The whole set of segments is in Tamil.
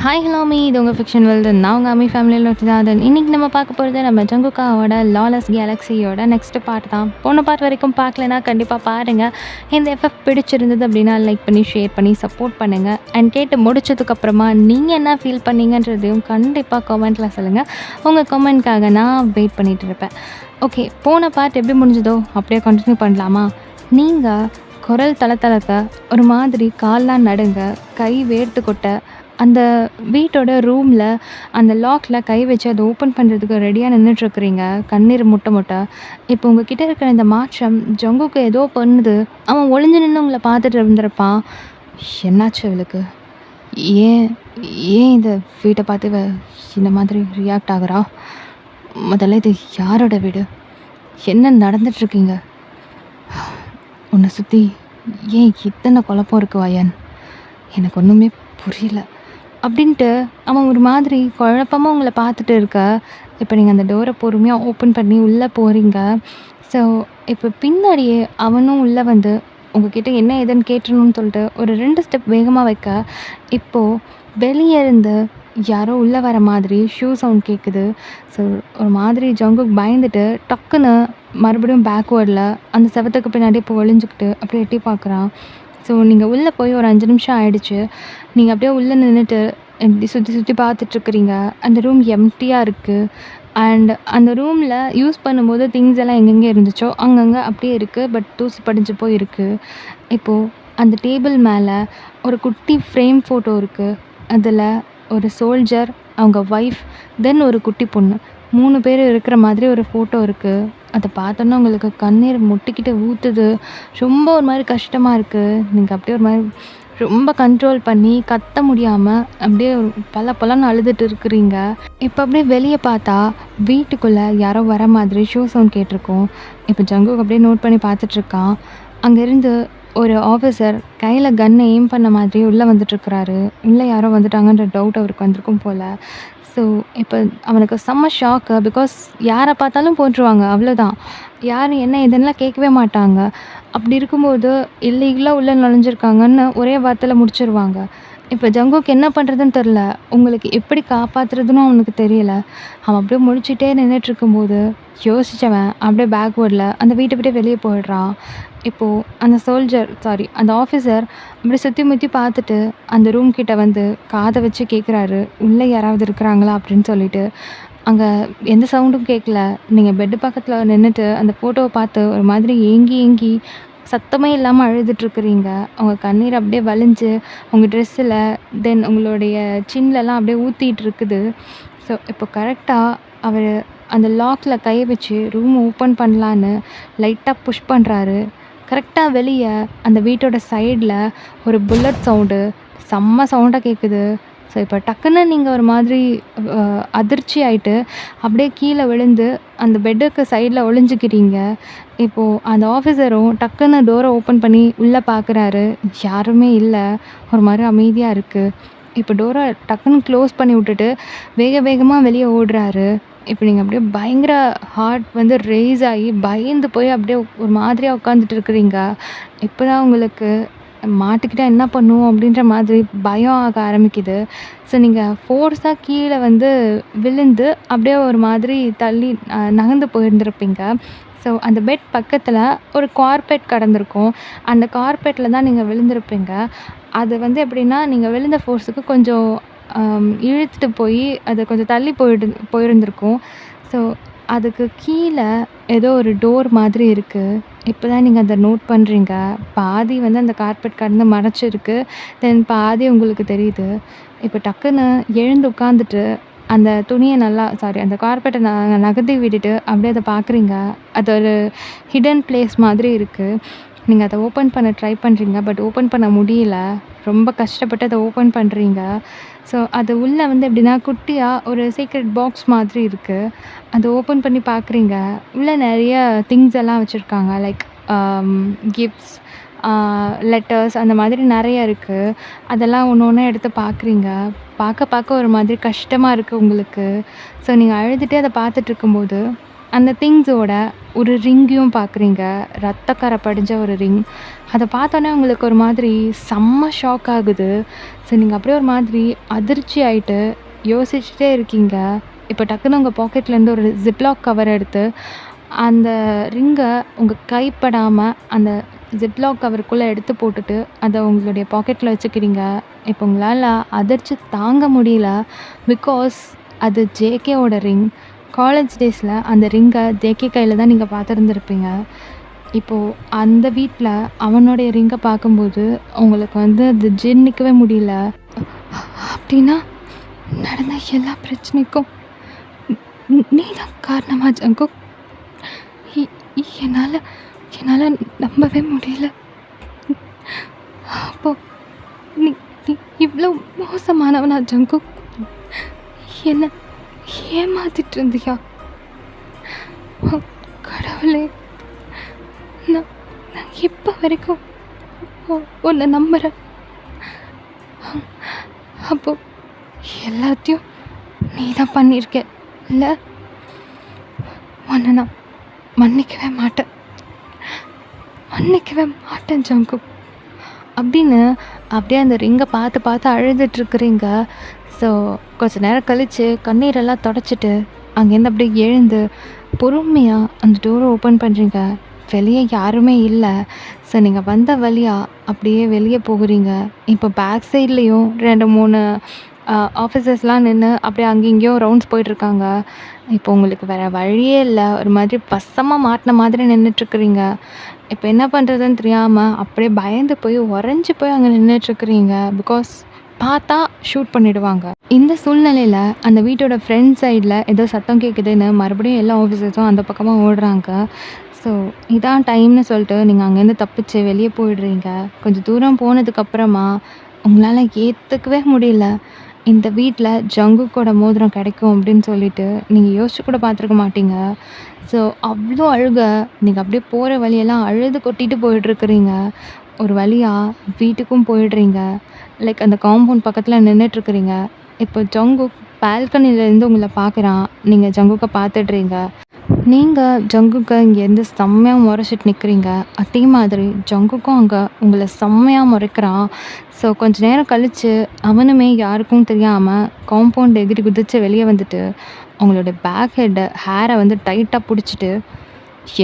ஹாய் ஹலோ மீ இது உங்கள் ஃபிக்ஷன் வேர்ல்டு. நான் உங்கள் அம்மி ஃபேமிலியில் ஒருத்தர். இன்றைக்கி நம்ம பார்க்க போகிறது நம்ம ஜங்குக்காவோட லாலஸ் கேலக்ஸியோட நெக்ஸ்ட் பார்ட் தான். போன பார்ட் வரைக்கும் பார்க்கலனா கண்டிப்பாக பாருங்கள். இந்த எஃப்எஃப் பிடிச்சிருந்தது அப்படின்னா லைக் பண்ணி ஷேர் பண்ணி சப்போர்ட் பண்ணுங்கள். அண்ட் கேட்டு முடிச்சதுக்கப்புறமா நீங்கள் என்ன ஃபீல் பண்ணீங்கன்றதையும் கண்டிப்பாக கமெண்ட்டில் சொல்லுங்கள். உங்கள் கமெண்ட்காக நான் வெயிட் பண்ணிகிட்டு இருப்பேன். ஓகே, போன பார்ட் எப்படி முடிஞ்சதோ அப்படியே கண்டினியூ பண்ணலாமா? நீங்கள் குரல் தளத்தளக்க ஒரு மாதிரி கால்லாம் நடுங்க, கை வேர்த்து கொட்ட, அந்த வீட்டோட ரூமில் அந்த லாக்கில் கை வச்சு அதை ஓப்பன் பண்ணுறதுக்கு ரெடியாக நின்றுட்டுருக்குறீங்க, கண்ணீர் முட்ட முட்ட. இப்போ உங்ககிட்ட இருக்கிற இந்த மாற்றம் ஜங்குக்கு ஏதோ பண்ணுது. அவன் ஒளிஞ்சு நின்று உங்களை பார்த்துட்டு இருந்திருப்பான். என்னாச்சு அவளுக்கு? ஏன் ஏன் இந்த வீட்டை பார்த்து இவ இந்த மாதிரி ரியாக்ட் ஆகுறா? முதல்ல இது யாரோட வீடு? என்ன நடந்துட்டுருக்கீங்க? உன்னை சுற்றி ஏன் இத்தனை குழப்பம் இருக்கு வயன்? எனக்கு ஒன்றுமே புரியல அப்படின்ட்டு அவன் ஒரு மாதிரி குழப்பமாக உங்களை பார்த்துட்டு இருக்க. இப்போ நீங்கள் அந்த டோரை பொறுமையாக ஓப்பன் பண்ணி உள்ளே போகிறீங்க. ஸோ இப்போ பின்னாடியே அவனும் உள்ளே வந்து உங்ககிட்ட என்ன ஏதுன்னு கேட்டுருணுன்னு சொல்லிட்டு ஒரு 2 ஸ்டெப் வேகமாக வைக்க, இப்போது வெளியே இருந்து யாரோ உள்ளே வர மாதிரி ஷூ சவுண்ட் கேட்குது. ஸோ ஒரு மாதிரி ஜங்குக் பயந்துட்டு டக்குன்னு மறுபடியும் பேக்வேர்டில் அந்த செவத்துக்கு பின்னாடி இப்போ ஒளிஞ்சுக்கிட்டு அப்படியே எட்டி பார்க்குறான். ஸோ நீங்கள் உள்ளே போய் ஒரு 5 நிமிஷம் ஆயிடுச்சு. நீங்கள் அப்படியே உள்ளே நின்றுட்டு இப்படி சுற்றி சுற்றி பார்த்துட்ருக்குறீங்க. அந்த ரூம் எம்ப்டியாக இருக்குது. அண்ட் அந்த ரூமில் யூஸ் பண்ணும்போது திங்ஸ் எல்லாம் எங்கெங்கே இருந்துச்சோ அங்கங்கே அப்படியே இருக்குது. பட் தூசி படிஞ்சு போய் இருக்குது. இப்போது அந்த டேபிள் மேலே ஒரு குட்டி ஃப்ரேம் ஃபோட்டோ இருக்குது. அதில் ஒரு சோல்ஜர், அவங்க ஒய்ஃப், தென் ஒரு குட்டி பொண்ணு, 3 பேர் இருக்கிற மாதிரி ஒரு ஃபோட்டோ இருக்குது. அதை பார்த்தோன்னா உங்களுக்கு கண்ணீர் முட்டிக்கிட்டு ஊற்றுது. ரொம்ப ஒரு மாதிரி கஷ்டமாக இருக்குது. நீங்கள் அப்படியே ஒரு மாதிரி ரொம்ப கண்ட்ரோல் பண்ணி கத்த முடியாமல் அப்படியே பல பலன்னு அழுதுட்டு இருக்கிறீங்க. இப்போ அப்படியே வெளியே பார்த்தா வீட்டுக்குள்ளே யாரோ வர மாதிரி ஷூ சவுண்ட் கேட்டிருக்கோம். இப்போ ஜங்குக் அப்படியே நோட் பண்ணி பார்த்துட்ருக்கான். அங்கேருந்து ஒரு ஆஃபீஸர் கையில் கன்னை எய்ம் பண்ண மாதிரி உள்ளே வந்துட்டுருக்குறாரு. உள்ளே யாரோ வந்துட்டாங்கன்ற டவுட் அவருக்கு வந்திருக்கும் போல். ஸோ இப்போ அவனுக்கு செம்ம ஷாக்கு. பிகாஸ் யாரை பார்த்தாலும் போட்டுருவாங்க, அவ்வளோதான். யாரும் என்ன ஏதுன்னெலாம் கேட்கவே மாட்டாங்க. அப்படி இருக்கும்போது இல்லீகலாக உள்ளே நுழைஞ்சிருக்காங்கன்னு ஒரே வார்த்தையில் முடிச்சிருவாங்க. இப்போ ஜங்குக்கு என்ன பண்ணுறதுன்னு தெரில. உங்களுக்கு எப்படி காப்பாற்றுறதுன்னு அவனுக்கு தெரியல. அவன் அப்படியே முழிச்சிட்டே நின்றுட்டுருக்கும்போது யோசித்தவன் அப்படியே பேக்வேர்டில் அந்த வீட்டை விட்டே வெளியே போயிடுறான். இப்போது அந்த ஆஃபீஸர் அப்படி சுற்றி முற்றி பார்த்துட்டு அந்த ரூம் கிட்ட வந்து காதை வச்சு கேட்குறாரு, உள்ளே யாராவது இருக்கிறாங்களா அப்படின்னு சொல்லிட்டு. அங்கே எந்த சவுண்டும் கேட்கல. நீங்கள் பெட்டு பக்கத்தில் நின்றுட்டு அந்த ஃபோட்டோவை பார்த்து ஒரு மாதிரி ஏங்கி ஏங்கி சத்தமே இல்லாமல் அழுதுட்ருக்குறீங்க. அவங்க கண்ணீர் அப்படியே வலிஞ்சு உங்கள் ட்ரெஸ்ஸில், தென் உங்களுடைய சின்லலாம் அப்படியே ஊற்றிட்டு இருக்குது. ஸோ இப்போ கரெக்டாக அவர் அந்த லாக்கில் கை வச்சு ரூம் ஓப்பன் பண்ணலான்னு லைட்டாக புஷ் பண்ணுறாரு. கரெக்டாக வெளியே அந்த வீட்டோட சைடில் ஒரு புல்லட் சவுண்டு செம்ம சவுண்டாக கேட்குது. ஸோ இப்போ டக்குன்னு நீங்கள் ஒரு மாதிரி அதிர்ச்சி ஆகிட்டு அப்படியே கீழே விழுந்து அந்த பெட்டுக்கு சைடில் ஒளிஞ்சிக்கிறீங்க. இப்போது அந்த ஆஃபீஸரும் டக்குன்னு டோரை ஓப்பன் பண்ணி உள்ளே பார்க்குறாரு. யாருமே இல்லை. ஒரு மாதிரி அமைதியாக இருக்குது. இப்போ டோரை டக்குன்னு க்ளோஸ் பண்ணி விட்டுட்டு வேக வேகமாக வெளியே ஓடுறாரு. இப்போ நீங்கள் அப்படியே பயங்கர ஹார்ட் வந்து ரேஸ் ஆகி பயந்து போய் அப்படியே ஒரு மாதிரியாக உட்காந்துட்டு இருக்கிறீங்க. இப்போ தான் உங்களுக்கு மாட்டிக்கிட்டா என்ன பண்ணுவோம் அப்படின்ற மாதிரி பயம் ஆக ஆரம்பிக்குது. ஸோ நீங்கள் ஃபோர்ஸாக கீழே வந்து விழுந்து அப்படியே ஒரு மாதிரி தள்ளி நகர்ந்து போயிருந்திருப்பீங்க. ஸோ அந்த பெட் பக்கத்தில் ஒரு கார்பெட் கடந்திருக்கும். அந்த கார்பெட்டில் தான் நீங்கள் விழுந்திருப்பீங்க. அது வந்து எப்படின்னா நீங்கள் விழுந்த ஃபோர்ஸுக்கு கொஞ்சம் இழுத்துட்டு போய் அது கொஞ்சம் தள்ளி போயிருந்திருக்கும். ஸோ அதுக்கு கீழே ஏதோ ஒரு டோர் மாதிரி இருக்குது. இப்போ தான் நீங்கள் அதை நோட் பண்ணுறீங்க. பாதி வந்து அந்த கார்பெட் கடந்து மறைச்சிருக்கு. தென் பாதி உங்களுக்கு தெரியுது. இப்போ டக்குன்னு எழுந்து உட்காந்துட்டு அந்த துணியை அந்த கார்பெட்டை நகர்த்தி விட்டுட்டு அப்படியே அதை பார்க்குறீங்க. அது ஒரு ஹிடன் பிளேஸ் மாதிரி இருக்குது. நீங்கள் அதை ஓப்பன் பண்ண ட்ரை பண்ணுறீங்க. பட் ஓப்பன் பண்ண முடியல. ரொம்ப கஷ்டப்பட்டு அதை ஓப்பன் பண்ணுறீங்க. ஸோ அது உள்ளே வந்து எப்படின்னா குட்டியாக ஒரு சீக்ரெட் பாக்ஸ் மாதிரி இருக்குது. அதை ஓப்பன் பண்ணி பார்க்குறீங்க. உள்ளே நிறைய திங்ஸ் எல்லாம் வச்சுருக்காங்க. லைக் கிஃப்ட்ஸ், லெட்டர்ஸ் அந்த மாதிரி நிறைய இருக்குது. அதெல்லாம் ஒன்று ஒன்றா எடுத்து பார்க்குறீங்க. பார்க்க ஒரு மாதிரி கஷ்டமாக இருக்குது உங்களுக்கு. ஸோ நீங்கள் அழுதுகிட்டே அதை பார்த்துட்ருக்கும்போது அந்த திங்ஸோட ஒரு ரிங்கையும் பார்க்குறீங்க. ரத்தக்கரை படிஞ்ச ஒரு ரிங். அத பார்த்தோனே உங்களுக்கு ஒரு மாதிரி செம்ம ஷாக் ஆகுது. ஸோ நீங்க அப்படியே ஒரு மாதிரி அதிர்ச்சி ஆயிட்டு யோசிச்சுட்டே இருக்கீங்க. இப்போ டக்குனு உங்க பாக்கெட்லேருந்து ஒரு ஜிப்லாக் கவர் எடுத்து, அந்த ரிங்க உங்க கைப்படாம அந்த ஜிப்லாக் கவருக்குள்ள எடுத்து போட்டுட்டு, அத உங்களுடைய பாக்கெட்ல வச்சுக்கிறீங்க. இப்போ உங்களால அதிர்ச்சி தாங்க முடியல. பிகாஸ் அது ஜேகேவோட ரிங். காலேஜ் டேஸில் அந்த ரிங்கை ஜேகே கையில் தான் நீங்கள் பார்த்துருந்துருப்பீங்க. இப்போது அந்த வீட்டில் அவனுடைய ரிங்கை பார்க்கும்போது உங்களுக்கு வந்து அது ஜீர்ணிக்கவே முடியல. அப்படின்னா நடந்த எல்லா பிரச்சனைக்கும் நீ தான் காரணமா ஜங்கு? என்னால் என்னால் நம்பவே முடியல. அப்போ நீ நீ இவ்வளோ மோசமானவனா ஜங்கு? என்ன ஏமாத்திட்டு இருந்தியா? கடவுளே, நான் நான் இப்போ வரைக்கும் உன்னை நம்புகிறேன். அப்போ எல்லாத்தையும் நீ தான் பண்ணியிருக்க இல்லை? உன்னை நான் மன்னிக்கவே மாட்டேன், மன்னிக்கவே மாட்டேன் ஜங்கு அப்படின்னு அப்படியே அந்த ரிங்கை பார்த்து பார்த்து அழுதுட்ருக்குறீங்க. ஸோ கொஞ்சம் நேரம் கழித்து கண்ணீரெல்லாம் தொடச்சிட்டு அங்கேருந்து அப்படியே எழுந்து பொறுமையாக அந்த டோரை ஓப்பன் பண்ணுறீங்க. வெளியே யாருமே இல்லை. ஸோ நீங்கள் வந்த வழியாக அப்படியே வெளியே போகிறீங்க. இப்போ பேக் சைட்லேயும் 2-3 ஆஃபீஸர்ஸ்லாம் நின்று அப்படியே அங்கேயும் இங்கேயும் ரவுண்ட்ஸ் போயிட்டுருக்காங்க. இப்போ உங்களுக்கு வேறு வழியே இல்லை. ஒரு மாதிரி வசமாக மாட்டின மாதிரி நின்றுட்டுருக்குறீங்க. இப்போ என்ன பண்ணுறதுன்னு தெரியாமல் அப்படியே பயந்து போய் உறைஞ்சி போய் அங்கே நின்றுட்டுருக்குறீங்க. பிகாஸ் பார்த்தா ஷூட் பண்ணிடுவாங்க. இந்த சூழ்நிலையில் அந்த வீட்டோட ஃப்ரண்ட் சைடில் ஏதோ சத்தம் கேட்குதுன்னு மறுபடியும் எல்லா ஆஃபீஸர்ஸும் அந்த பக்கமாக ஓடுறாங்க. ஸோ இதான் டைம்னு சொல்லிட்டு நீங்கள் அங்கேருந்து தப்பிச்சு வெளியே போயிடுறீங்க. கொஞ்சம் தூரம் போனதுக்கப்புறமா உங்களால் ஏற்றுக்கவே முடியல, இந்த வீட்டில் ஜங்குக்கோட மோதிரம் கிடைக்கும் அப்படின்னு சொல்லிட்டு நீங்கள் யோசிச்சு கூட பார்த்துருக்க மாட்டீங்க. ஸோ அவ்வளோ அழுக. நீங்கள் அப்படியே போகிற வழியெல்லாம் அழுது கொட்டிட்டு போயிட்டுருக்குறீங்க. ஒரு வழியாக வீட்டுக்கும் போயிடுறீங்க. லைக் அந்த காம்பவுண்ட் பக்கத்தில் நின்றுட்டுருக்குறீங்க. இப்போ ஜங்குக் பால்கனிலேருந்து உங்களை பார்க்குறான். நீங்கள் ஜங்குக்கை பார்த்துட்றீங்க. நீங்கள் ஜங்குக்கை இங்கேருந்து செம்மையாக முறைச்சிட்டு நிற்கிறீங்க. அதே மாதிரி ஜங்குக்கும் அங்கே உங்களை செம்மையாக முறைக்கிறான். ஸோ கொஞ்ச நேரம் கழித்து அவனுமே யாருக்கும் தெரியாமல் காம்பவுண்ட் எகிரி குதித்து வெளியே வந்துட்டு அவங்களோட பேக் ஹேரை வந்து டைட்டாக பிடிச்சிட்டு,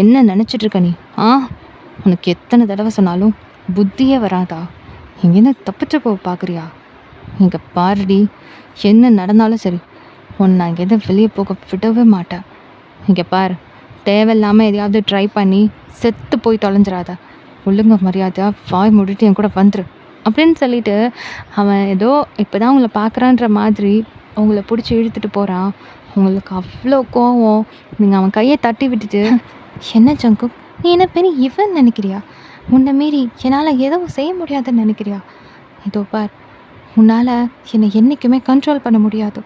என்ன நினச்சிட்ருக்க நீ? உனக்கு எத்தனை தடவை சொன்னாலும் புத்தியே வராதா? இங்கேருந்து தப்பிச்சு போக பார்க்குறியா? இங்கே பாருடி, என்ன நடந்தாலும் சரி உன்னை இங்கேருந்து வெளியே போக விடவே மாட்டேன். இங்கே பாரு, தேவையில்லாமல் எதையாவது ட்ரை பண்ணி செத்து போய் தொலைஞ்சிடாத. ஒழுங்க மரியாதையாக வாய் மூடிட்டு என் கூட வந்துரு அப்படின்னு சொல்லிட்டு அவன் ஏதோ இப்போ தான் உங்களை பார்க்குறான்ற மாதிரி உங்களை பிடிச்சி இழுத்துட்டு போகிறான். உங்களுக்கு அவ்வளோ கோவம். நீங்கள் அவன் கையை தட்டி விட்டுட்டு, என்ன ஜங்கு, நீ என்ன பெரிய இவன் நினைக்கிறியா? உன்னை மீறி என்னால் எதுவும் செய்ய முடியாதுன்னு நினைக்கிறியா? இதோ பார், உன்னால் என்னை என்றைக்குமே கண்ட்ரோல் பண்ண முடியாது.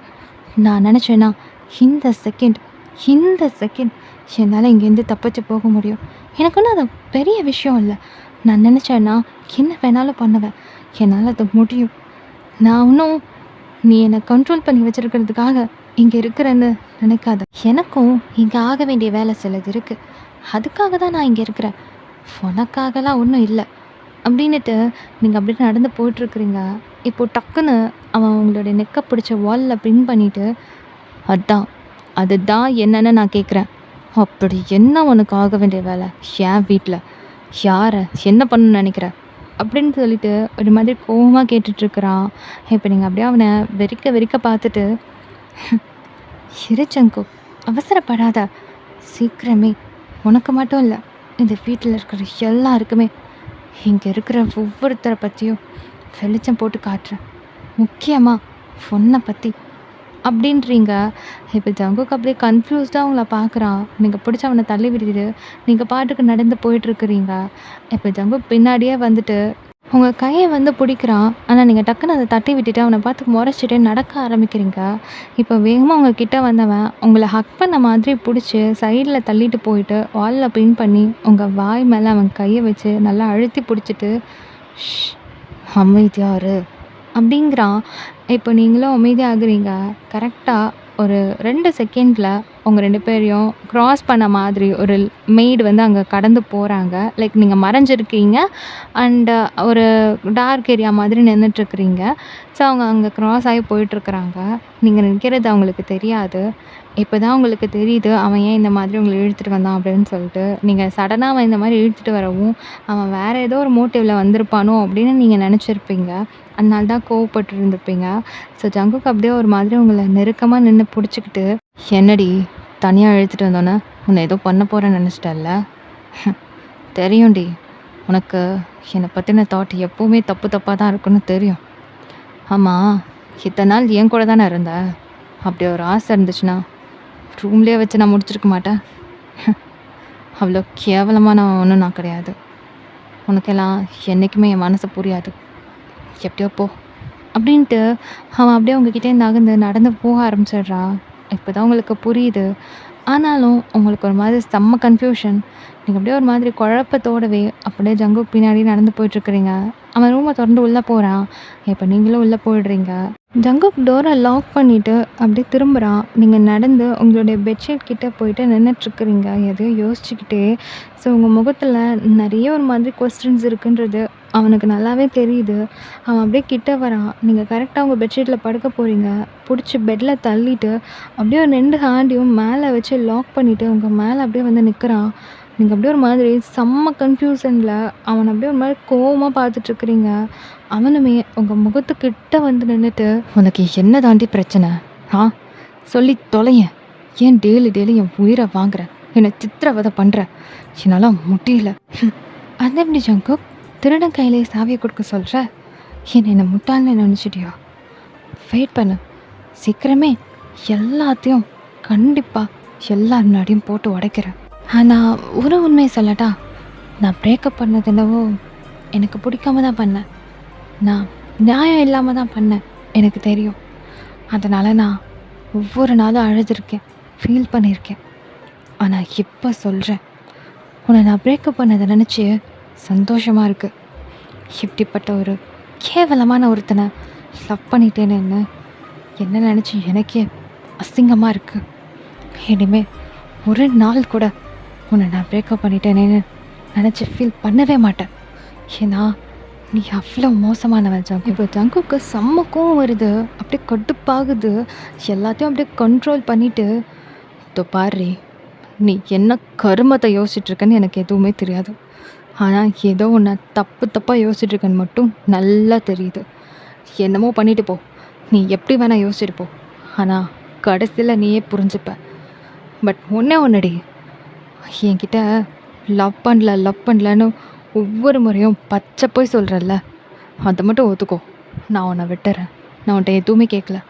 நான் நினச்சேன்னா இந்த செகண்ட் என்னால் இங்கேருந்து தப்பிச்சு போக முடியும். எனக்கு ஒன்றும் அது பெரிய விஷயம் இல்லை. நான் நினச்சேன்னா என்ன வேணாலும் பண்ணுவேன். என்னால் அது முடியும். நான் இன்னும் நீ என்னை கண்ட்ரோல் பண்ணி வச்சுருக்கிறதுக்காக இங்கே இருக்கிறேன்னு நினைக்காத. எனக்கும் இங்கே ஆக வேண்டிய வேலை சிலது இருக்குது. அதுக்காக தான் நான் இங்கே இருக்கிறேன். உனக்காகலாம் ஒன்றும் இல்லை அப்படின்னுட்டு நீங்கள் அப்படியே நடந்து போயிட்டுருக்குறீங்க. இப்போது டக்குன்னு அவன் உங்களுடைய நெக்கை பிடிச்ச வாலில் பின் பண்ணிவிட்டு, அதுதான் என்னன்னு நான் கேட்குறேன். அப்படி என்ன உனக்கு ஆக வேண்டிய வேலை என் வீட்டில்? யாரை என்ன பண்ணணும்னு நினைக்கிற அப்படின்னு சொல்லிட்டு ஒரு மாதிரி கோவமாக கேட்டுட்ருக்குறான். இப்போ நீங்கள் அப்படியே அவனை வெறிக்க பார்த்துட்டு, ஜங்கு, அவசரப்படாத. சீக்கிரமே உனக்கு மட்டும் இல்லை, இந்த வீட்டில் இருக்கிற எல்லாருக்குமே இங்கே இருக்கிற ஒவ்வொருத்தரை பற்றியும் வெளிச்சம் போட்டு காட்டுறேன். முக்கியமாக பொண்ணை பற்றி அப்படின்றீங்க. இப்போ ஜங்குக்கு அப்படியே கன்ஃப்யூஸ்டாக அவங்கள பார்க்குறான். நீங்கள் பிடிச்சி அவனை தள்ளி விட்டுட்டு நீங்கள் பாட்டுக்கு நடந்து போயிட்டுருக்குறீங்க. இப்போ ஜங்கு பின்னாடியே வந்துட்டு உங்கள் கையை வந்து பிடிக்கிறான். ஆனால் நீங்கள் டக்குன்னு அதை தட்டி விட்டுட்டு அவனை பார்த்து முறைச்சிட்டு நடக்க ஆரம்பிக்கிறீங்க. இப்போ வேகமாக உங்கள் கிட்டே வந்தவன் உங்களை ஹக் பண்ண மாதிரி பிடிச்சி சைடில் தள்ளிட்டு போயிட்டு வாலில் பின் பண்ணி உங்கள் வாய் மேலே அவன் கையை வச்சு நல்லா அழுத்தி பிடிச்சிட்டு, அமைதியாரு அப்படிங்கிறான். இப்போ நீங்களும் அமைதியாகிறீங்க. கரெக்டாக ஒரு 2 செகண்டில் உங்க 2 பேரையும் கிராஸ் பண்ண மாதிரி ஒரு மெய்டு வந்து அங்க கடந்து போறாங்க. லைக் நீங்க மறைஞ்சிருக்கீங்க. அண்ட் ஒரு டார்க் ஏரியா மாதிரி நின்னுட்டுருக்கிறீங்க. ஸோ அவங்க அங்க கிராஸ் ஆகி போயிட்டுருக்குறாங்க. நீங்க நிற்கிறது அவங்களுக்கு தெரியாது. இப்ப தான் உங்களுக்கு தெரியுது, அவன் ஏன் இந்த மாதிரி உங்கள இழுத்துட்டு வந்தான் அப்படின்னு சொல்லிட்டு. நீங்க சடனா அவன் இந்த மாரி இழுத்துட்டு வரவும், அவன் வேற ஏதோ ஒரு மோட்டிவ்ல வந்திருப்பானோ அப்படின்னு நீங்க நெனச்சிருப்பீங்க. அதனால தான் கோவப்பட்டு இருந்திருப்பீங்க. ஸோ ஜங்குக் அப்படியே ஒரு மாதிரி உங்கள நெருக்கமா நின்னு புடிச்சுக்கிட்டு, "என்னடி தனியா இழுத்துட்டு வந்தோன்னே, உன்ன ஏதோ பண்ண போறேன்னு நெனச்சிட்டல்ல? தெரியும்டி. உனக்கு என்ன பத்தின தாட் எப்பவுமே தப்பு தப்பா தான் இருக்குன்னு தெரியும். ஆமா, இத்தன நாள் என் கூட தானே இருந்த. அப்படி ஒரு ஆசை இருந்துச்சுன்னா, ரூம்லயே வச்சு நான் முடிச்சிருக்க மாட்டேன். அவ்வளோ கேவலமானவன் ஒண்ணும் நான் கிடையாது. உனக்கெல்லாம் என்னைக்குமே என் மனசு புரியாது. எப்படியோ போ." அப்படின்ட்டு அவன் அப்படியே உங்ககிட்டேருந்து நகர்ந்து நடந்து போக ஆரம்பிச்சிடுறான். இப்பதான் உங்களுக்கு புரியுது. ஆனாலும் உங்களுக்கு ஒரு மாதிரி செம்ம கன்ஃப்யூஷன். நீங்க அப்படியே ஒரு மாதிரி குழப்பத்தோடவே அப்படியே ஜங்குக் பின்னாடி நடந்து போயிட்டுருக்கிறீங்க. அவன் ரூம தொறந்து உள்ள போறான். இப்ப நீங்களும் உள்ள போயிடுறீங்க. ஜங்குக் டோர லாக் பண்ணிட்டு அப்படியே திரும்புறான். நீங்க நடந்து உங்களுடைய பெட்ஷீட் கிட்ட போயிட்டு நின்னுட்டுருக்கிறீங்க. எதையோ யோசிச்சுக்கிட்டே. ஸோ உங்க முகத்துல நெறைய ஒரு மாதிரி கொஸ்டின்ஸ் இருக்குன்றது அவனுக்கு நல்லாவே தெரியுது. அவன் அப்படியே கிட்ட வரான். நீங்க கரெக்ட்டா உங்க பெட்ஷீட்ல படுக்க போறீங்க. புடிச்சு பெட்ல தள்ளிட்டு, அப்படியே ஒரு 2 ஹேண்டையும் மேல வச்சு லாக் பண்ணிட்டு, உங்க மேல அப்படியே வந்து நிக்கிறான். நீங்க அப்படியே ஒரு மாதிரி செம்ம கன்ஃப்யூஷன்ல அவன அப்படியே ஒரு மாரி கோவமா பார்த்துட்டுருக்கிறீங்க. அவனுமே உங்க முகத்துக்கிட்ட வந்து நின்னுட்டு, "உனக்கு என்ன தாண்டி பிரச்சனை? ஆ? சொல்லி தொலையேன். ஏன் டெய்லி டெய்லி என் உயிர வாங்குற? என்ன சித்திரவதை பண்ற? என்னால முடியல." "அது எப்படி ஜங்குக்? திருடன் கையிலேயே சாவிய குடுக்க சொல்ற? என்ன முட்டாள்ன்னு நெனச்சிட்டியா? வெயிட் பண்ணு. சீக்கிரமே எல்லாத்தையும் கண்டிப்பா எல்லார் முன்னாடியும் போட்டு உடைக்கிறேன். ஆனா ஒரு உண்மைய சொல்லட்டா? நான் பிரேக்கப் பண்ணது என்னவோ எனக்கு பிடிக்காம தான் பண்ணேன். நான் நியாயம் இல்லாம தான் பண்ணேன். எனக்கு தெரியும். அதனால நான் ஒவ்வொரு நாளும் அழுதுருக்கேன். ஃபீல் பண்ணியிருக்கேன். ஆனா இப்ப சொல்றேன். உன்னை நான் பிரேக்கப் பண்ணத நினச்சி சந்தோஷமா இருக்கு. இப்படிப்பட்ட ஒரு கேவலமான ஒருத்தனை லவ் பண்ணிட்டேனேன்னு என்ன நினச்சி எனக்கே அசிங்கமாக இருக்கு. இனிமே ஒரு நாள் கூட உன்னை நான் பிரேக்கப் பண்ணிட்டேனேன்னு நினச்சி ஃபீல் பண்ணவே மாட்டேன். ஏன்னா நீ அவ்வளோ மோசமானவன் ஜங்கு." இப்போ ஜங்குக்கு செம்ம கோவம் வருது. அப்படியே கடுப்பாகுது. எல்லாத்தையும் அப்படியே கண்ட்ரோல் பண்ணிட்டு, "இதோ பாருடி, நீ என்ன கருமத்தை யோசிச்சுட்ருக்கன்னு எனக்கு எதுவுமே தெரியாது. ஆனால் ஏதோ ஒன்று தப்பு தப்பாக யோசிச்சுட்ருக்கன்னு மட்டும் நல்லா தெரியுது. என்னமோ பண்ணிட்டு போ. நீ எப்படி வேணால் யோசிச்சுட்டு போ. ஆனால் கடைசியில் நீயே புரிஞ்சுப்ப. பட் ஒன்றே ஒன்றுடி, என்கிட்ட லவ் பண்ணலன்னு ஒவ்வொரு முறையும் பச்சை போய் சொல்கிறல்ல, அதை மட்டும் ஒத்துக்கோ. நான் உன்னை விட்டுறேன். நான் உன்கிட்ட எதுவுமே கேட்கல.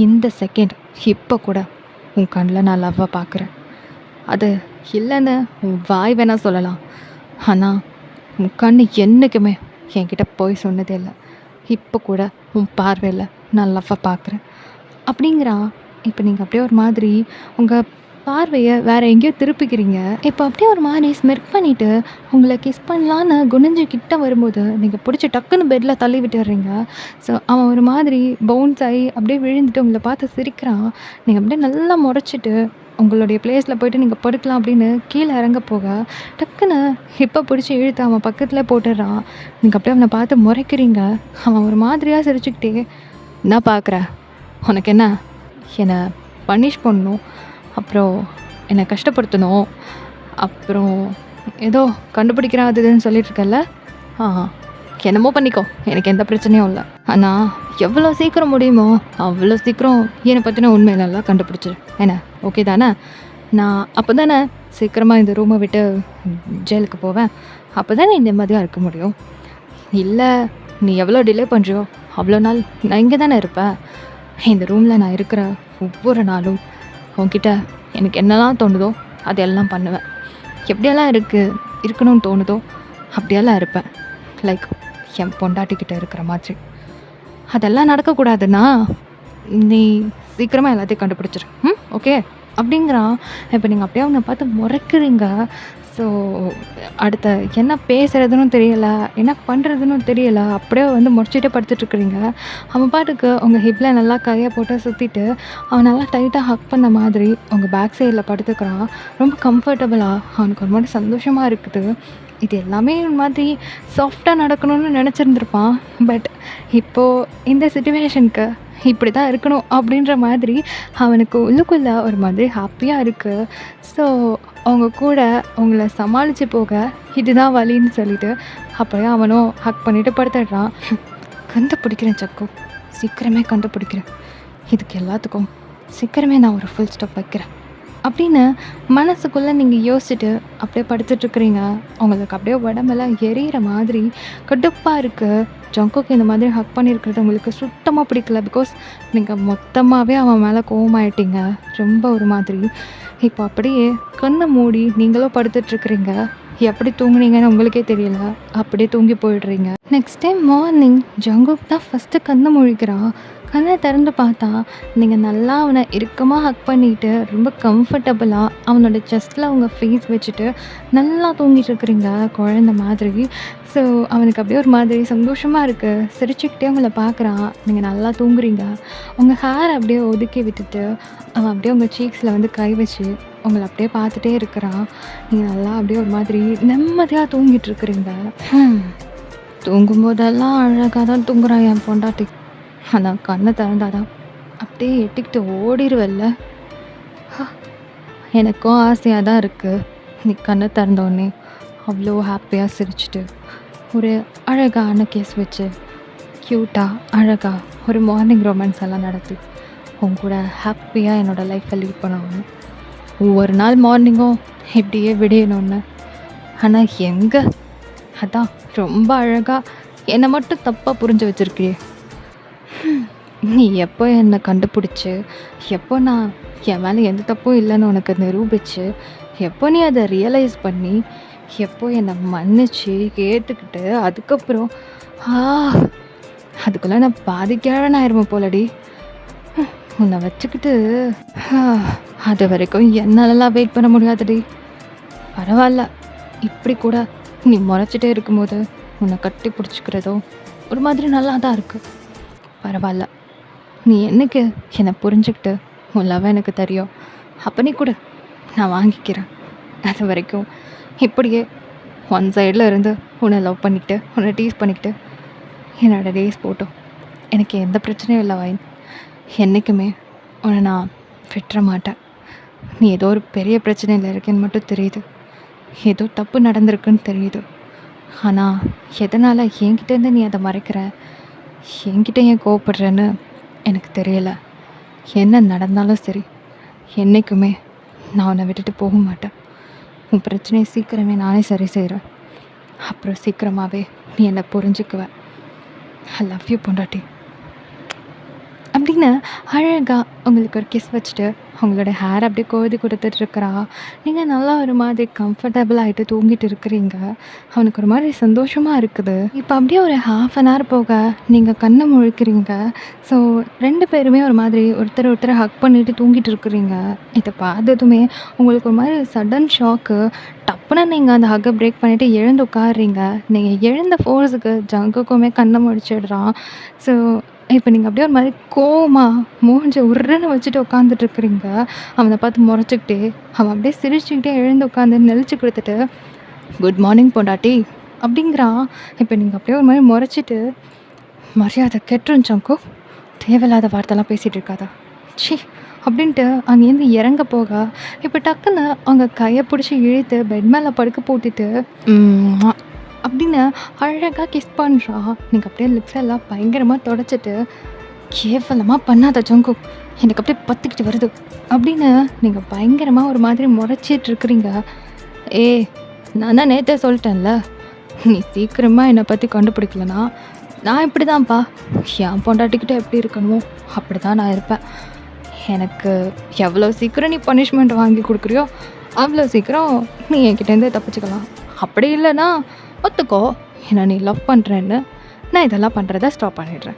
இந்த செகண்ட் இப்போ கூட உன் கண்ணில் நான் லவ்வை பார்க்குறேன். அது இல்லைன்னு உன் வாய் வேணால் சொல்லலாம். ஆனால் உன் கண் என்றைக்குமே என்கிட்ட போய் சொன்னதே இல்லை. இப்போ கூட உன் பார்வையில் நான் லவ்வை பார்க்குறேன்." அப்படிங்கிறான். இப்போ நீங்கள் அப்படியே ஒரு மாதிரி உங்கள் பார்வையை வேறு எங்கேயோ திருப்பிக்கிறீங்க. இப்போ அப்படியே ஒரு மாதிரி ஸ்மிர்க் பண்ணிவிட்டு உங்களை கிஸ் பண்ணலான்னு குனிஞ்சு கிட்ட வரும்போது நீங்கள் பிடிச்சி டக்குன்னு பெட்டில் தள்ளி விட்டுடுறீங்க. ஸோ அவன் ஒரு மாதிரி பவுன்ஸ் ஆகி அப்படியே விழுந்துட்டு உங்களை பார்த்து சிரிக்கிறான். நீங்கள் அப்படியே நல்லா முறைச்சிட்டு உங்களுடைய பிளேஸில் போய்ட்டு நீங்கள் படுக்கலாம் அப்படின்னு கீழே இறங்க போக, டக்குன்னு ஹிப்பை பிடிச்சி இழுத்து அவன் பக்கத்தில் போட்டுடுறான். நீங்கள் அப்படியே அவனை பார்த்து முறைக்கிறீங்க. அவன் ஒரு மாதிரியாக சிரிச்சுக்கிட்டே, "என்ன பார்க்குற? உனக்கு என்ன என்னை பனிஷ் பண்ணணும், அப்புறம் என்னை கஷ்டப்படுத்தணும், அப்புறம் ஏதோ கண்டுபிடிக்கிறான் அது இதுன்னு சொல்லிட்டுருக்கல்ல? என்னமோ பண்ணிக்கோ. எனக்கு எந்த பிரச்சனையும் இல்லை. ஆனால் எவ்வளோ சீக்கிரம் முடியுமோ அவ்வளோ சீக்கிரம் என்னை பற்றின உண்மையிலெல்லாம் கண்டுபிடிச்சிரு. என்ன ஓகே தானே? நான் அப்போ தானே சீக்கிரமாக இந்த ரூமை விட்டு ஜெயிலுக்கு போவேன். அப்போ தான் நீ நிம்மதியாக இருக்க முடியும். இல்லை, நீ எவ்வளோ டிலே பண்ணுறியோ அவ்வளோ நாள் நான் இங்கே தானே இருப்பேன். இந்த ரூமில் நான் இருக்கிற ஒவ்வொரு நாளும் உன்கிட்ட எனக்கு என்னெல்லாம் தோணுதோ அதெல்லாம் பண்ணுவேன். எப்படியெல்லாம் இருக்கணும்னு தோணுதோ அப்படியெல்லாம் இருப்பேன். லைக் என் பொண்டாட்டிக்கிட்ட இருக்கிற மாதிரி. அதெல்லாம் நடக்கக்கூடாதுன்னா நீ சீக்கிரமாக எல்லாத்தையும் கண்டுபிடிச்சிரு. ஓகே அப்படிங்கிறான். இப்போ நீங்கள் அப்படியே அவனை பார்த்து முறைக்கிறீங்க. ஸோ அடுத்த என்ன பேசுறதுன்னு தெரியல, என்ன பண்ணுறதுன்னு தெரியல. அப்படியே வந்து முறைச்சிட்டே படுத்துட்ருக்கிறீங்க. அவன் பாட்டுக்கு உங்கள் ஹிப்பில் நல்லா கையை போட்டு சுற்றிட்டு அவன் நல்லா டைட்டாக ஹக் பண்ண மாதிரி உங்கள் பேக் சைடில் படுத்துக்கிறான். ரொம்ப கம்ஃபர்டபுளாக அவனுக்கு ஒரு மாதிரி சந்தோஷமாக இருக்குது. இது எல்லாமே ஒரு மாதிரி சாஃப்டாக நடக்கணும்னு நினச்சிருந்துருப்பான். பட் இப்போது இந்த சிச்சுவேஷனுக்கு இப்படி தான் இருக்கணும் அப்படின்ற மாதிரி அவனுக்கு உள்ளுக்குள்ளே ஒரு மாதிரி ஹாப்பியாக இருக்குது. ஸோ அவங்க கூட அவங்கள சமாளித்து போக இதுதான் வழின்னு சொல்லிட்டு அப்படியே அவனும் ஹக் பண்ணிட்டு படுத்துடுறான். கண்டுபிடிக்கிறேன் சக்கு, சீக்கிரமே கண்டுபிடிக்கிறேன். இதுக்கு எல்லாத்துக்கும் சீக்கிரமே நான் ஒரு ஃபுல் ஸ்டாப் வைக்கிறேன் அப்படின்னு மனசுக்குள்ளே நீங்கள் யோசிச்சுட்டு அப்படியே படுத்துட்ருக்குறீங்க. உங்களுக்கு அப்படியே உடம்பெல்லாம் எரியிற மாதிரி கடுப்பாக இருக்குது. ஜங்குக்கு இந்த மாதிரி ஹக் பண்ணியிருக்கிறது உங்களுக்கு சுத்தமாக பிடிக்கல. பிகாஸ் நீங்கள் மொத்தமாகவே அவன் மேலே கோவமாயிட்டீங்க ரொம்ப ஒரு மாதிரி. இப்போ அப்படியே கண்ணை மூடி நீங்களும் படுத்துட்ருக்குறீங்க. எப்படி தூங்குனீங்கன்னு உங்களுக்கே தெரியல, அப்படியே தூங்கி போயிடுறீங்க. நெக்ஸ்ட் டைம் மார்னிங் ஜங்குக் தான் ஃபஸ்ட்டு கண்ணை முழிக்கிறான். கண்ணை திறந்து பார்த்தா நீங்கள் நல்லா அவனை இறுக்கமாக ஹக் பண்ணிவிட்டு ரொம்ப கம்ஃபர்டபுளாக அவனோட செஸ்ட்டில் அவங்க ஃபேஸ் வச்சுட்டு நல்லா தூங்கிட்டு இருக்கிறீங்க குழந்த மாதிரி. ஸோ அவனுக்கு அப்படியே ஒரு மாதிரி சந்தோஷமாக இருக்குது. சிரிச்சுக்கிட்டே உங்களை பார்க்குறான். நீங்கள் நல்லா தூங்குறீங்க. உங்கள் ஹேர் அப்படியே ஒதுக்கி விட்டுட்டு அவன் அப்படியே உங்கள் சீக்ஸில் வந்து கை வச்சு உங்களை அப்படியே பார்த்துட்டே இருக்கிறான். நீங்கள் நல்லா அப்படியே ஒரு மாதிரி நிம்மதியாக தூங்கிட்டு இருக்கிறீங்க. தூங்கும்போதெல்லாம் அழகாக தான் தூங்குறான் என் பொண்டாட்டி. ஆனால் கண்ணை திறந்தாதான் அப்படியே எட்டிக்கிட்டு ஓடிடுவல்ல. எனக்கும் ஆசையாக தான் இருக்குது. நீ கண்ணை திறந்தோடனே அவ்வளோ ஹாப்பியாக சிரிச்சிட்டு ஒரு அழகான கேஸ் வச்சு க்யூட்டாக அழகாக ஒரு மார்னிங் ரொமான்ஸ் எல்லாம் நடத்தி உங்க கூட ஹாப்பியாக என்னோடய லைஃப்பை லீட் பண்ணணும்னு, ஒவ்வொரு நாள் மார்னிங்கும் இப்படியே விடையணும்னு. ஆனால் எங்கே, அதான் ரொம்ப அழகாக என்னை மட்டும் தப்பாக புரிஞ்சு வச்சுருக்கியே. நீ எப்போ என்னை கண்டுபிடிச்சி, எப்போ நான் என் மேலே எந்த தப்பும் இல்லைன்னு உனக்கு நிரூபித்து, எப்போ நீ அதை ரியலைஸ் பண்ணி, எப்போ என்னை மன்னிச்சு ஏற்றுக்கிட்டு அதுக்கப்புறம் அதுக்குள்ளே நான் பாதிக்கான ஆயிடுவேன் போலடி. உன்னை வச்சுக்கிட்டு அது வரைக்கும் என்னாலலாம் வெயிட் பண்ண முடியாதுடி. பரவாயில்ல, இப்படி கூட நீ முறைச்சிட்டே இருக்கும்போது உன்னை கட்டி பிடிச்சிக்கிறதோ ஒரு மாதிரி நல்லா தான் இருக்குது. பரவாயில்ல, நீ என்னைக்கு என்னை புரிஞ்சுக்கிட்டு உன் லவ் எனக்கு தெரியும், அப்போ நீ கூட நான் வாங்கிக்கிறேன். அது வரைக்கும் இப்படியே ஒன் சைடில் இருந்து உன்னை லவ் பண்ணிக்கிட்டு உன்னை டீஸ் பண்ணிக்கிட்டு என்னோடய டேஸ் போட்டோம். எனக்கு எந்த பிரச்சனையும் இல்லை வைன். என்றைக்குமே உன்னை நான் விட்டுற மாட்டேன். நீ ஏதோ ஒரு பெரிய பிரச்சனையில் இருக்கேன்னு மட்டும் தெரியுது, ஏதோ தப்பு நடந்திருக்குன்னு தெரியுது. ஆனால் எதனால் என்கிட்டேருந்து நீ அதை மறைக்கிற, என்கிட்ட ஏன் கோவப்படுறேன்னு எனக்கு தெரியலை. என்ன நடந்தாலும் சரி, என்றைக்குமே நான் உன்னை விட்டுட்டு போக மாட்டேன். உன் பிரச்சனையை சீக்கிரமே நானே சரி செய்கிறேன். அப்புறம் சீக்கிரமாகவே நீ என்னை புரிஞ்சுக்குவேன். ஐ லவ் யூ பொண்டாட்டி அப்படின்னு அழகாக உங்களுக்கு ஒரு கிஸ் வச்சுட்டு அவங்களோட ஹேர் அப்படியே கோதி கொடுத்துட்ருக்குறா. நீங்கள் நல்லா ஒரு மாதிரி கம்ஃபர்டபுள் ஆகிட்டு தூங்கிட்டு இருக்கிறீங்க. அவனுக்கு ஒரு மாதிரி சந்தோஷமாக இருக்குது. இப்போ அப்படியே ஒரு 1/2 hour போக நீங்கள் கண்ணை முழிக்கிறீங்க. ஸோ 2 பேருமே ஒரு மாதிரி ஒருத்தர் ஹக் பண்ணிவிட்டு தூங்கிட்டு இருக்கிறீங்க. இதை பார்த்ததுமே உங்களுக்கு ஒரு மாதிரி சடன் ஷாக்கு. டப்புன்னு நீங்கள் அந்த ஹக்கை பிரேக் பண்ணிவிட்டு எழுந்து உட்காடுறீங்க. நீங்கள் எழுந்த ஃபோர்ஸுக்கு ஜங்குக்குமே கண்ணை முழிச்சிடுறான். ஸோ இப்போ நீங்கள் அப்படியே ஒரு மாதிரி கோவமாக மூஞ்சி உருன்னு வச்சுட்டு உட்காந்துட்ருக்குறீங்க. அவனை பார்த்து முறைச்சிக்கிட்டே அவன் அப்படியே சிரிச்சுக்கிட்டே எழுந்து உட்காந்து நெளிச்சு கொடுத்துட்டு குட் மார்னிங் பொண்டாட்டி அப்படிங்கிறான். இப்போ நீங்கள் அப்படியே ஒரு மாதிரி முறைச்சிட்டு மரியாதை கெட்டுரும் சங்கு, தேவையில்லாத வார்த்தைலாம் பேசிகிட்டு இருக்காதா சி அப்படின்ட்டு அங்கேருந்து இறங்க போக இப்போ டக்குன்னு அவங்க கையை பிடிச்சி இழுத்து பெட் மேலே படுக்க போட்டுட்டு அப்படின்னு அழகாக கிஸ் பண்ணுறா. நீங்கள் அப்படியே லிப்ஸ் எல்லாம் பயங்கரமாக தொடச்சிட்டு கேவலமாக பண்ணாத ஜங்கு, எனக்கு அப்படியே பற்றிக்கிட்டு வருது அப்படின்னு நீங்கள் பயங்கரமாக ஒரு மாதிரி முறைச்சிட்ருக்குறீங்க. நான் தான் நேற்றே சொல்லிட்டேன்ல, நீ சீக்கிரமாக என்னை பற்றி கண்டுபிடிக்கலனா நான் இப்படி தான்ப்பா, என் பொண்டாட்டிக்கிட்ட எப்படி இருக்கணுமோ அப்படி தான் நான் இருப்பேன். எனக்கு எவ்வளோ சீக்கிரம் நீ பனிஷ்மெண்ட் வாங்கி கொடுக்குறியோ அவ்வளோ சீக்கிரம் நீ என்கிட்டேருந்தே தப்பிச்சுக்கலாம். அப்படி இல்லைன்னா ஒத்துக்கோ, என்னை நீ லவ் பண்ணுறேன்னு நான் இதெல்லாம் பண்ணுறத ஸ்டாப் பண்ணிடுறேன்.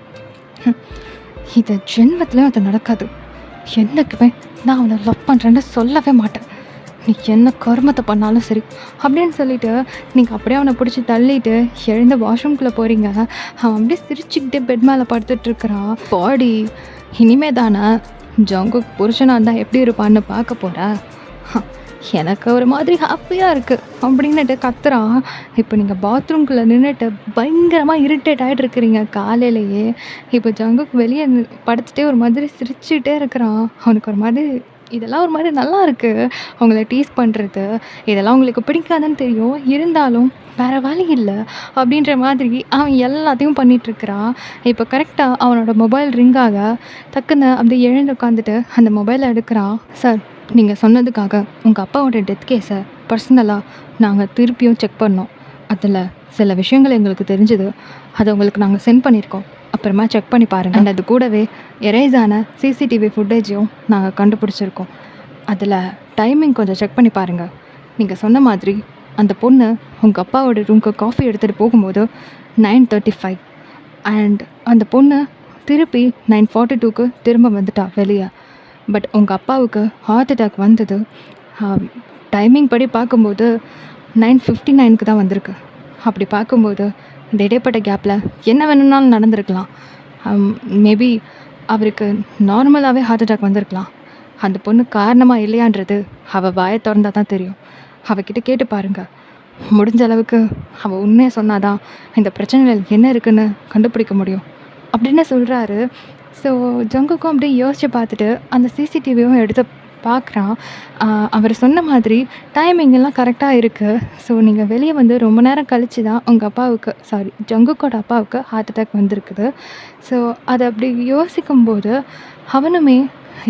இது ஜென்மத்துலேயும் அது நடக்காது. என்னைக்குமே நான் அவனை லவ் பண்ணுறேன்னு சொல்லவே மாட்டேன். நீ என்ன கருமத்தை பண்ணாலும் சரி அப்படின்னு சொல்லிட்டு நீங்கள் அப்படியே அவனை பிடிச்சி தள்ளிட்டு எழுந்த வாஷ்ரூம்குள்ளே போகிறீங்க. அவன் அப்படியே சிரிச்சுக்கிட்டே பெட் மேலே படுத்துட்ருக்கிறான். பாடி இனிமே தானே ஜங்குக் புருஷனாக இருந்தால் எப்படி இருப்பான்னு பார்க்க போகிற. எனக்கு ஒரு மாதிரி ஹாப்பியாக இருக்குது அப்படின்னுட்டு கத்துறான். இப்போ நீங்கள் பாத்ரூம்குள்ளே நின்றுட்டு பயங்கரமாக இரிட்டேட் ஆகிட்டு இருக்கிறீங்க காலையிலேயே. இப்போ ஜங்குக் வெளியே படுத்துகிட்டே ஒரு மாதிரி சிரிச்சுட்டே இருக்கிறான். அவனுக்கு ஒரு மாதிரி இதெல்லாம் ஒரு மாதிரி நல்லா இருக்குது. அவங்கள டீஸ் பண்ணுறது இதெல்லாம் உங்களுக்கு பிடிக்காதுன்னு தெரியும், இருந்தாலும் வேறு வழி இல்லை அப்படின்ற மாதிரி அவன் எல்லாத்தையும் பண்ணிகிட்ருக்கிறான். இப்போ கரெக்டாக அவனோட மொபைல் ரிங் ஆக டக்குன்னு அப்படியே எழுந்து உட்காந்துட்டு அந்த மொபைலை எடுக்கிறான். சார், நீங்கள் சொன்னதுக்காக உங்கள் அப்பாவோட டெத் கேஸை பர்சனலாக நாங்கள் திருப்பியும் செக் பண்ணோம். அதில் சில விஷயங்கள் எங்களுக்கு தெரிஞ்சுது. அதை உங்களுக்கு நாங்கள் சென்ட் பண்ணியிருக்கோம். அப்புறமா செக் பண்ணி பாருங்கள். அண்ட் அது கூடவே எரேஸான சிசிடிவி ஃபுட்டேஜையும் நாங்கள் கண்டுபிடிச்சிருக்கோம். அதில் டைமிங் கொஞ்சம் செக் பண்ணி பாருங்கள். நீங்கள் சொன்ன மாதிரி அந்த பொண்ணு உங்கள் அப்பாவோட ரூமுக்கு காஃபி எடுத்துகிட்டு போகும்போது 9:35 அண்ட் அந்த பொண்ணு திருப்பி 9:42க்கு திரும்ப வந்துட்டா வெளியே. பட் உங்கள் அப்பாவுக்கு ஹார்ட் அட்டாக் வந்தது டைமிங் படி பார்க்கும்போது 9:59க்கு தான் வந்திருக்கு. அப்படி பார்க்கும்போது இந்த இடைப்பட்ட கேப்பில் என்ன வேணும்னாலும் நடந்திருக்கலாம். மேபி அவருக்கு நார்மலாகவே ஹார்ட் அட்டாக் வந்திருக்கலாம். அந்த பொண்ணு காரணமாக இல்லையான்றது அவள் வாயை திறந்தா தான் தெரியும். அவகிட்ட கேட்டு பாருங்கள். முடிஞ்ச அளவுக்கு அவள் உண்மையை சொன்னாதான் இந்த பிரச்சனைகள் என்ன இருக்குன்னு கண்டுபிடிக்க முடியும் அப்படின்னு சொல்கிறாரு. ஸோ ஜங்குக்கும் அப்படியே யோசித்து பார்த்துட்டு அந்த சிசிடிவியும் எடுத்து பார்க்குறான். அவர் சொன்ன மாதிரி டைமிங் எல்லாம் கரெக்டாக இருக்குது. ஸோ நீங்கள் வெளியே வந்து ரொம்ப நேரம் கழித்து தான் உங்கள் அப்பாவுக்கு ஜங்குக்கோட அப்பாவுக்கு ஹார்ட் அட்டாக் வந்திருக்குது. ஸோ அதை அப்படி யோசிக்கும்போது அவனுமே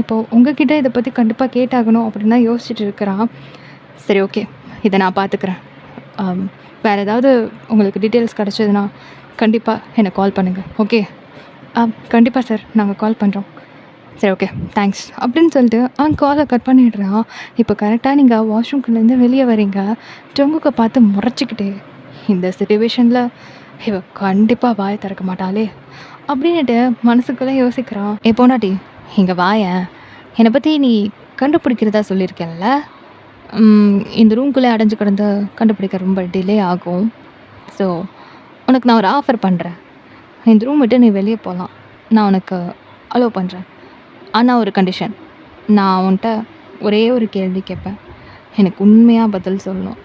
இப்போது உங்ககிட்ட இதை பற்றி கண்டிப்பாக கேட்டாகணும் அப்படின்னு தான் யோசிச்சுட்டு இருக்கிறான். சரி, ஓகே, இதை நான் பார்த்துக்கிறேன். வேறு ஏதாவது உங்களுக்கு டீட்டெயில்ஸ் கிடச்சதுன்னா கண்டிப்பாக எனக்கு கால் பண்ணுங்கள். ஓகே? கண்டிப்பாக சார், நாங்கள் கால் பண்ணுறோம். சரி, ஓகே, தேங்க்ஸ் அப்படின்னு சொல்லிட்டு அவன் காலை கட் பண்ணிடுறான். இப்போ கரெக்டாக நீங்கள் வாஷ்ரூம்குள்ளேருந்து வெளியே வரீங்க. ஜங்குக்கை பார்த்து முறைச்சிக்கிட்டே, இந்த சிச்சுவேஷனில் இவ கண்டிப்பாக வாயை திறக்க மாட்டாளே அப்படின்னுட்டு மனசுக்குள்ளே யோசிக்கிறான். பொண்டாட்டி, இங்கே வாயேன். என்னை பற்றி நீ கண்டுபிடிக்கிறதா சொல்லியிருக்கேன்ல, இந்த ரூம்குள்ளே அடைஞ்சு கிடந்து கண்டுபிடிக்க ரொம்ப டிலே ஆகும். ஸோ உனக்கு நான் ஒரு ஆஃபர் பண்ணுறேன். இந்த ரூம் விட்டு நீ வெளியே போகலாம், நான் உனக்கு அலோவ் பண்ணுறேன். ஆனால் ஒரு கண்டிஷன். நான் உன்கிட்ட ஒரே ஒரு கேள்வி கேட்பேன், எனக்கு உண்மையாக பதில் சொல்லணும்.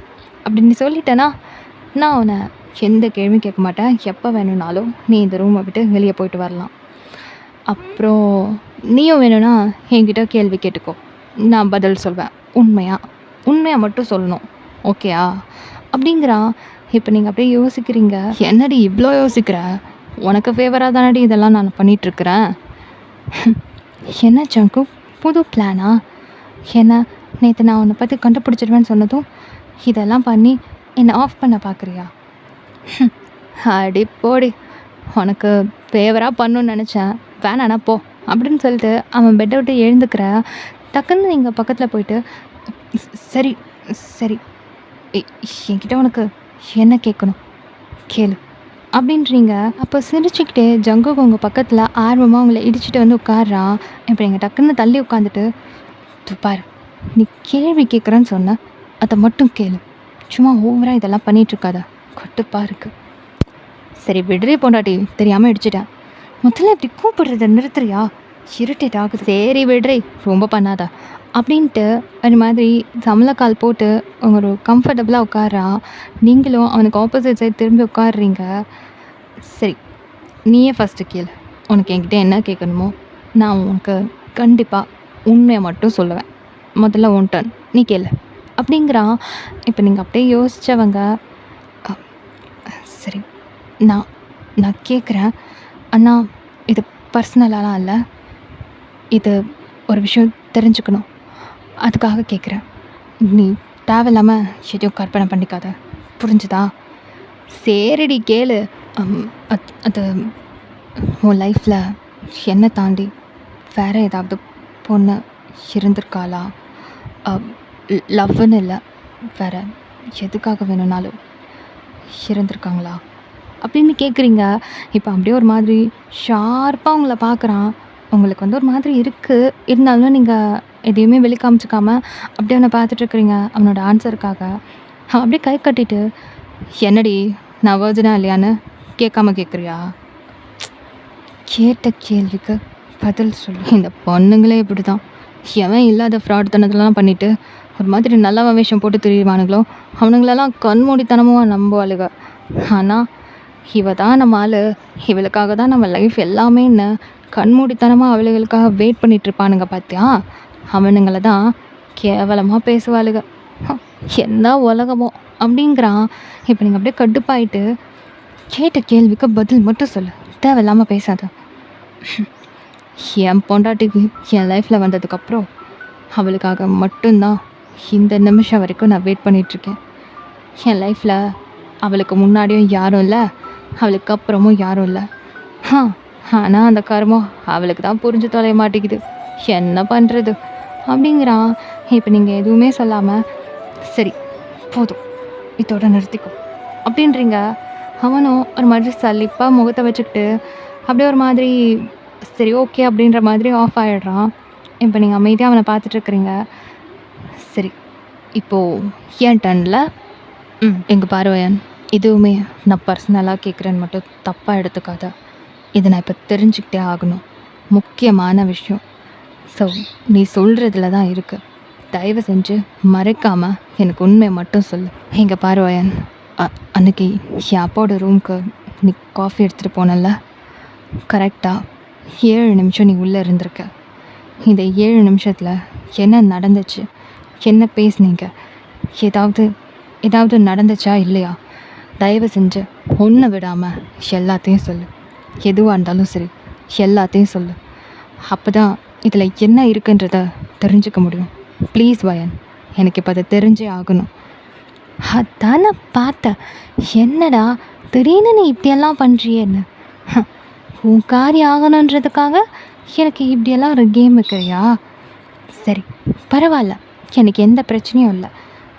அப்படி நீ சொல்லிட்டேன்னா நான் உன்னை எந்த கேள்வியும் கேட்க மாட்டேன். எப்போ வேணும்னாலும் நீ இந்த ரூமை விட்டு வெளியே போயிட்டு வரலாம். அப்புறம் நீயும் வேணும்னா என்கிட்ட கேள்வி கேட்டுக்கோ, நான் பதில் சொல்வேன். உண்மையாக மட்டும் சொல்லணும், ஓகேயா அப்படிங்கிறான். இப்போ நீங்கள் அப்படியே யோசிக்கிறீங்க. என்னடி இவ்வளோ யோசிக்கிற? உனக்கு ஃபேவராக தானடி இதெல்லாம் நான் பண்ணிகிட்ருக்கிறேன். என்ன ஜங்கு, புது பிளானா? என்ன நேற்று நான் உன்னை பற்றி கண்டுபிடிச்சிடுவேன்னு சொன்னதும் இதெல்லாம் பண்ணி என்னை ஆஃப் பண்ண பார்க்குறியா? அடி போடி, உனக்கு ஃபேவராக பண்ணணுன்னு நினச்சேன், வேணாண்ணா போ அப்படின்னு சொல்லிட்டு அவன் பெட்டை விட்டு எழுந்துக்கிற. டக்குன்னு நீங்கள் பக்கத்தில் போயிட்டு, சரி சரி என்கிட்ட உனக்கு என்ன கேட்கணும் கேளு அப்படின்றீங்க. அப்போ சிரிச்சுக்கிட்டே ஜங்குக்கு உங்கள் பக்கத்தில் ஆர்வமாக உங்களை இடிச்சுட்டு வந்து உட்காடுறான். இப்போ நீங்கள் டக்குன்னு தள்ளி உட்காந்துட்டு, பாரு, நீ கேள்வி கேட்குறேன்னு சொன்ன, அதை மட்டும் கேளு, சும்மா ஓவராக இதெல்லாம் பண்ணிகிட்ருக்காத, கட்டுப்பாக இருக்குது. சரி விடுறே பொண்டாட்டி, தெரியாமல் இடிச்சிட்டேன். முதல்ல இப்படி கூப்பிடுறத நிறுத்துறியா? இரிட்டேட் ஆகுது. சரி விடுறே, ரொம்ப பண்ணாதா அப்படின்ட்டு ஒரு மாதிரி சமலக்கால் போட்டு ஒரு கம்ஃபர்டபுளாக உட்காரான். நீங்களும் அவனுக்கு ஆப்போசிட் சைட் திரும்பி உட்காடுறீங்க. சரி, நீயே ஃபஸ்ட்டு கேளு, உனக்கு என்கிட்ட என்ன கேட்கணுமோ நான் உனக்கு கண்டிப்பாக உண்மையை மட்டும் சொல்லுவேன். முதல்ல உன் டர்ன், நீ கேளு அப்படிங்கிறான். இப்போ நீங்கள் அப்படியே யோசித்தவங்க, சரி நான் கேட்குறேன், அண்ணா இது பர்சனலாலாம் இல்லை, இது ஒரு விஷயம் தெரிஞ்சுக்கணும், அதுக்காக கேட்குறேன். நீ தேவையில்லாமல் எதையும் கற்பனை பண்ணிக்காத, புரிஞ்சுதா? சரிடி கேளு. அது உன் லைஃப்பில் என்னை தாண்டி வேறு ஏதாவது பொண்ணு இருந்திருக்காளா? லவ்னு இல்லை, வேறு எதுக்காக வேணும்னாலும் இருந்திருக்காங்களா அப்படின்னு கேட்குறீங்க. இப்போ அப்படியே ஒரு மாதிரி ஷார்ப்பாக உங்களை பார்க்குறான். உங்களுக்கு வந்து ஒரு மாதிரி இருக்குது, இருந்தாலும் நீங்கள் எதையுமே வெளி காமிச்சிக்காம அப்படியே அவனை பார்த்துட்ருக்குறீங்க அவனோட ஆன்சருக்காக. அவன் அப்படியே கை கட்டிட்டு, என்னடி நான் வர்ஜினா இல்லையான்னு கேட்காம கேட்குறியா? கேட்ட கேள்விக்கு பதில் சொல்லு. இந்த பொண்ணுங்களே இப்படி தான். எவன் இல்லாத ஃப்ராட்தனத்தெல்லாம் பண்ணிட்டு ஒரு மாதிரி நல்லவன் வேஷம் போட்டு திரியுவானுங்களோ அவனுங்களெல்லாம் கண்மூடித்தனமாக நம்புவாளுக. ஆனால் இவ தான் நம்ம ஆள், இவளுக்காக தான் நம்ம லைஃப் எல்லாமேன்னு கண்மூடித்தனமாக அவளுகளுக்காக வெயிட் பண்ணிகிட்ருப்பானுங்க பார்த்தியா? அவனுங்களை தான் கேவலமாக பேசுவாளுக. என்ன உலகமோ அப்படிங்கிறான். இப்போ நீங்கள் அப்படியே கடுப்பாயிட்டு கேட்ட கேள்விக்கு பதில் மட்டும் சொல்லு, தேவையில்லாமல் பேசாத. என் பொண்டாட்டிக்கு என் லைஃப்பில் வந்ததுக்கப்புறம் அவளுக்காக மட்டும்தான் இந்த நிமிஷம் வரைக்கும் நான் வெயிட் பண்ணிகிட்ருக்கேன். என் லைஃப்பில் அவளுக்கு முன்னாடியும் யாரும் இல்லை, அவளுக்கு அப்புறமும் யாரும் இல்லை. ஆனால் அந்த கர்மம் அவளுக்கு தான் புரிஞ்சு தொலைய மாட்டேங்குது. என்ன பண்ணுறது அப்படிங்கிறான். இப்போ நீங்கள் எதுவுமே சொல்லாமல் சரி போதும் இதோட நிறுத்திக்கும் அப்படின்றீங்க. அவனும் ஒரு மாதிரி சலிப்பாக முகத்தை வச்சுக்கிட்டு அப்படியே ஒரு மாதிரி சரி ஓகே அப்படின்ற மாதிரி ஆஃப் ஆகிடுறான். இப்போ நீங்கள் அமைதியாக அவனை பார்த்துட்ருக்குறீங்க. சரி இப்போது ஏன் டர்னில் எங்கள் பார்வையன் எதுவுமே நான் பர்சனலாக கேட்குறேன்னு மட்டும் தப்பாக எடுத்துக்காத. இதை நான் இப்போ தெரிஞ்சுக்கிட்டே ஆகணும், முக்கியமான விஷயம். ஸோ நீ சொல்கிறதுல தான் இருக்குது. தயவு செஞ்சு மறைக்காமல் எனக்கு உண்மையை மட்டும் சொல்லு. எங்கள் பார்வையன் அன்றைக்கி என் அப்பாவோட ரூமுக்கு நீ காஃபி எடுத்துகிட்டு போனல, கரெக்டாக 7 நிமிஷம் நீ உள்ளே இருந்திருக்க. இந்த 7 நிமிஷத்தில் என்ன நடந்துச்சு, என்ன பேசுனீங்க, ஏதாவது நடந்துச்சா இல்லையா? தயவு செஞ்சு ஒன்று விடாமல் எல்லாத்தையும் சொல்லு. எதுவாக இருந்தாலும் சரி எல்லாத்தையும் சொல்லு. அப்போ தான் இதில் என்ன இருக்குன்றத தெரிஞ்சுக்க முடியும். ப்ளீஸ் வயன், எனக்கு இப்போ அதை தெரிஞ்சே ஆகணும். அதான் நான் பார்த்தேன், என்னடா திடீர்னு நீ இப்படியெல்லாம் பண்ணுறியேன்னு. உன் காரியம் ஆகணுன்றதுக்காக எனக்கு இப்படியெல்லாம் ஒரு கேம் வைக்கிறியா? சரி பரவாயில்ல, எனக்கு எந்த பிரச்சனையும் இல்லை.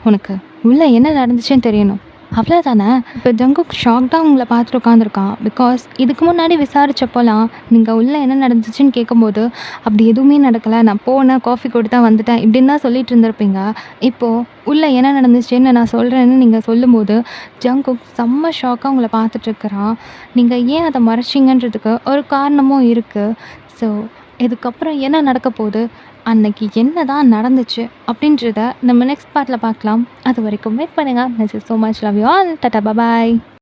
உனக்கு உள்ளே என்ன நடந்துச்சுன்னு தெரியணும், அவ்வளோதானே. இப்போ ஜங்குக் ஷாக்டாக உங்களை பார்த்துட்டு உட்காந்துருக்கான். பிகாஸ் இதுக்கு முன்னாடி விசாரித்தப்போலாம் நீங்கள் உள்ளே என்ன நடந்துச்சுன்னு கேட்கும்போது அப்படி எதுவுமே நடக்கலை, நான் போனேன் காஃபி கொடுத்தா வந்துட்டேன் இப்படின்னு தான் சொல்லிட்டு இருந்திருப்பீங்க. இப்போது உள்ளே என்ன நடந்துச்சுன்னு நான் சொல்கிறேன்னு நீங்கள் சொல்லும்போது ஜங்குக் செம்ம ஷாக்காக உங்களை பார்த்துட்ருக்குறான். நீங்கள் ஏன் அதை மறைச்சிங்கன்றதுக்கு ஒரு காரணமும் இருக்குது. ஸோ இதுக்கப்புறம் என்ன நடக்க போகுது, அன்னைக்கு என்ன தான் நடந்துச்சு அப்படின்றத நம்ம நெக்ஸ்ட் பார்ட்டில் பார்க்கலாம். அது வரைக்கும் வெயிட் பண்ணுங்கள். This is so much love you all. Tata bye.